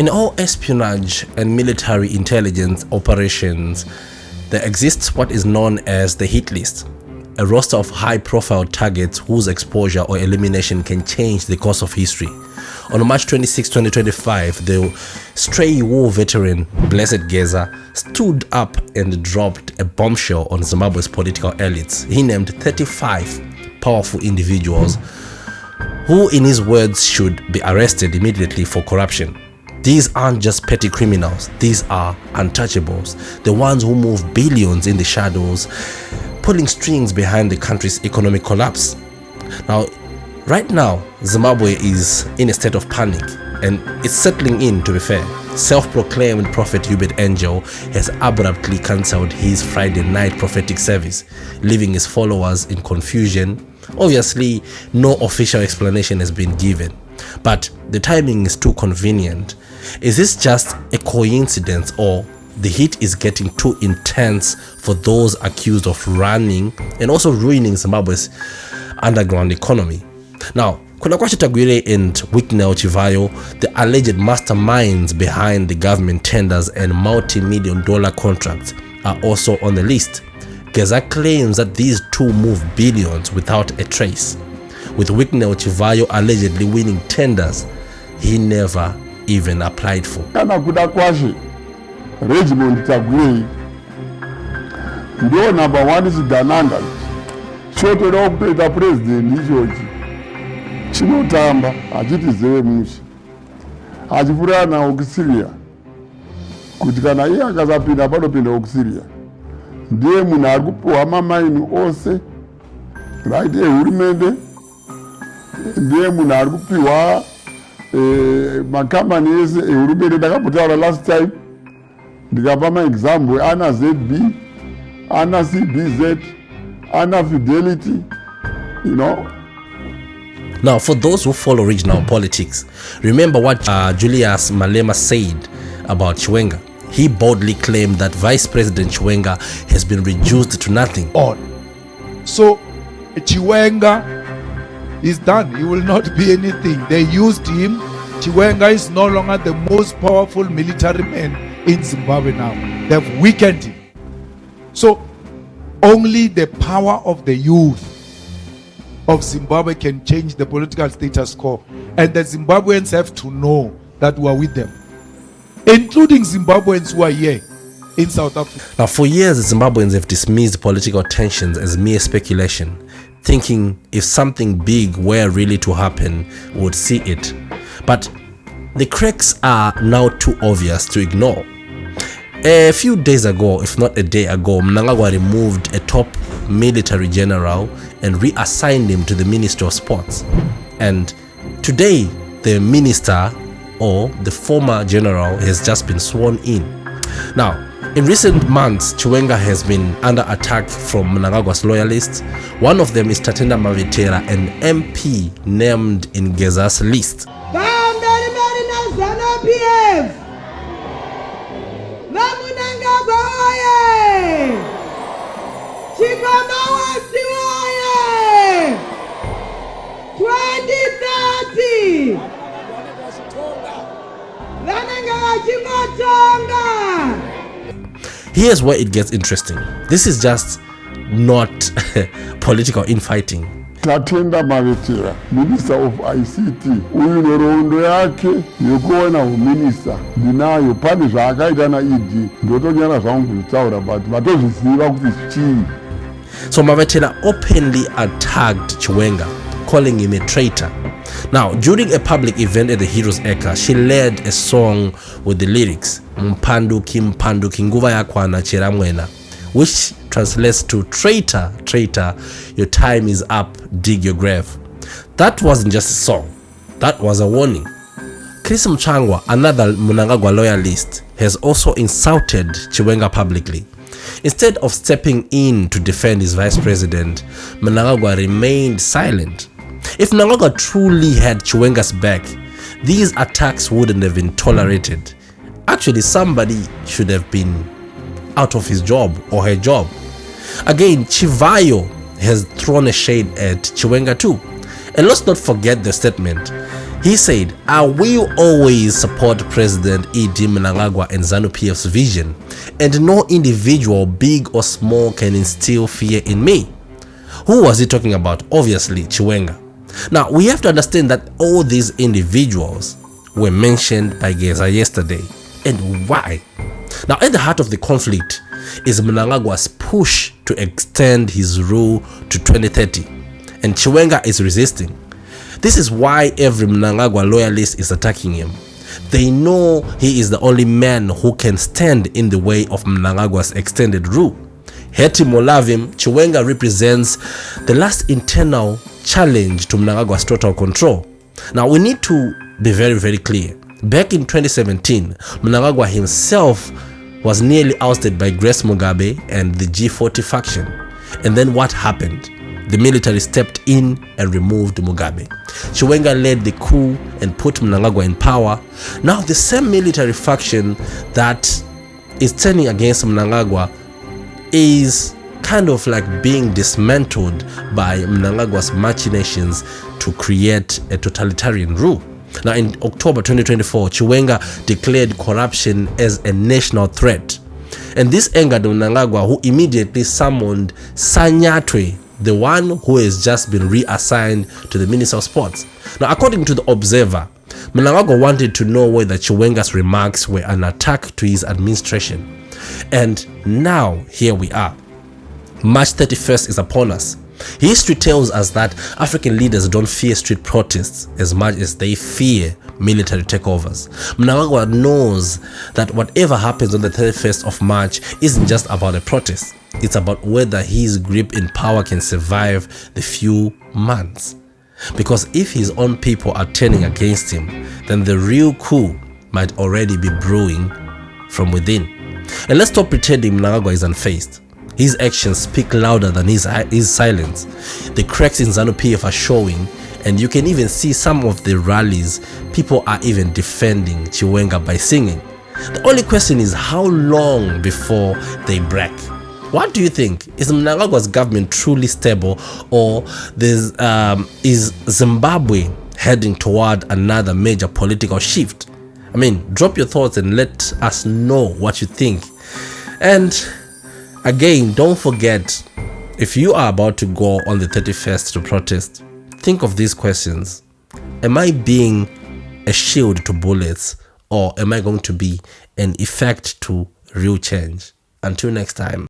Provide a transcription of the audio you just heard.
In all espionage and military intelligence operations, there exists what is known as the hit list, a roster of high-profile targets whose exposure or elimination can change the course of history. On March 26, 2025, the stray war veteran Blessed Geza stood up and dropped a bombshell on Zimbabwe's political elites. He named 35 powerful individuals who, in his words, should be arrested immediately for corruption. These aren't just petty criminals, these are untouchables, the ones who move billions in the shadows, pulling strings behind the country's economic collapse. Now, right now, Zimbabwe is in a state of panic, and it's settling in, to be fair. Self-proclaimed prophet Uebert Angel has abruptly cancelled his Friday night prophetic service, leaving his followers in confusion. Obviously, no official explanation has been given, but the timing is too convenient. Is this just a coincidence, or the heat is getting too intense for those accused of running and also ruining Zimbabwe's underground economy? Now, Kunakwashi Tagwire and Wicknell Chivayo, the alleged masterminds behind the government tenders and multi-million-dollar contracts, are also on the list. Geza claims that these two move billions without a trace, with Wicknell Chivayo allegedly winning tenders he never even applied for. Kana kuda kwashi Regiment Tagwire ndio number 1 chidananga chotoda kutoita president ichochi chinotamba achiti zeve mushi achifurana nawo kuSyria kuti kana iye akasapinda panopinda kuSyria ndiye munhu ari kupuwa mamaini ose right ehurumende, ndiye munhu ari kupiwa makamani ese ehurumende. Ndakapotaura last time ndikapa maexample ana ZB, ana CBZ, ana Fidelity, you know. Now, for those who follow regional politics, remember what Julius Malema said about Chiwenga. He boldly claimed that Vice President Chiwenga has been reduced to nothing. So, Chiwenga is done. He will not be anything. They used him. Chiwenga is no longer the most powerful military man in Zimbabwe now. They've weakened him. So, only the power of the youth of Zimbabwe can change the political status quo, and the Zimbabweans have to know that we are with them, including Zimbabweans who are here in South Africa. Now, for years, Zimbabweans have dismissed political tensions as mere speculation, thinking if something big were really to happen, we would see it. But the cracks are now too obvious to ignore. A few days ago, if not a day ago, Mnangagwa removed a top military general and reassigned him to the Ministry of Sports. And today, the minister, or the former general, has just been sworn in. Now, in recent months, Chiwenga has been under attack from Mnangagwa's loyalists. One of them is Tatenda Mavitera, an MP named in Geza's list. Here's where it gets interesting. This is just not political infighting. Tatenda Mavitera, Minister of ICT, uyu norondo yake yekuona uminista ndinayo pane zvaakaita naED ndotonyara zvangu kutaura but vatozviziva kuti chii. So Mavitera openly attacked Chiwenga, calling him a traitor. Now, during a public event at the Heroes Eka, she led a song with the lyrics Mpanduki Mpanduki Nguva Yakwana Chiramwena, which translates to traitor, traitor, your time is up, dig your grave. That wasn't just a song, that was a warning. Chris Mchangwa, another Mnangagwa loyalist, has also insulted Chiwenga publicly. Instead of stepping in to defend his vice president, Mnangagwa remained silent. If Mnangagwa truly had Chiwenga's back, these attacks wouldn't have been tolerated. Actually, somebody should have been out of his job or her job. Again, Chivayo has thrown a shade at Chiwenga too. And let's not forget the statement, He said, "I will always support President E.D. Mnangagwa and ZANU-PF's vision, and no individual, big or small, can instill fear in me." Who was he talking about? Obviously, Chiwenga. Now, we have to understand that all these individuals were mentioned by Geza yesterday. And why? Now, at the heart of the conflict is Mnangagwa's push to extend his rule to 2030, and Chiwenga is resisting. This is why every Mnangagwa loyalist is attacking him. They know he is the only man who can stand in the way of Mnangagwa's extended rule. Hate him or love him, Chiwenga represents the last internal challenge to Mnangagwa's total control. Now, we need to be very, very clear. Back in 2017, Mnangagwa himself was nearly ousted by Grace Mugabe and the G40 faction. And then what happened? The military stepped in and removed Mugabe. Chiwenga led the coup and put Mnangagwa in power. Now the same military faction that is turning against Mnangagwa is kind of like being dismantled by Mnangagwa's machinations to create a totalitarian rule. Now in October 2024, Chiwenga declared corruption as a national threat. And this angered Mnangagwa, who immediately summoned Sanyatwe, the one who has just been reassigned to the Minister of Sports. Now, according to the Observer, Mnangagwa wanted to know whether Chiwenga's remarks were an attack to his administration. And now, here we are. March 31st is upon us. History tells us that African leaders don't fear street protests as much as they fear military takeovers. Mnangagwa knows that whatever happens on the 31st of March isn't just about a protest. It's about whether his grip in power can survive the few months. Because if his own people are turning against him, then the real coup might already be brewing from within. And let's stop pretending Mnangagwa is unfazed. His actions speak louder than his silence. The cracks in ZANU-PF are showing, and you can even see some of the rallies. People are even defending Chiwenga by singing. The only question is how long before they break. What do you think? Is Mnangagwa's government truly stable, or is Zimbabwe heading toward another major political shift? I mean, drop your thoughts and let us know what you think. And again, don't forget, if you are about to go on the 31st to protest, think of these questions. Am I being a shield to bullets, or am I going to be an effect to real change? Until next time.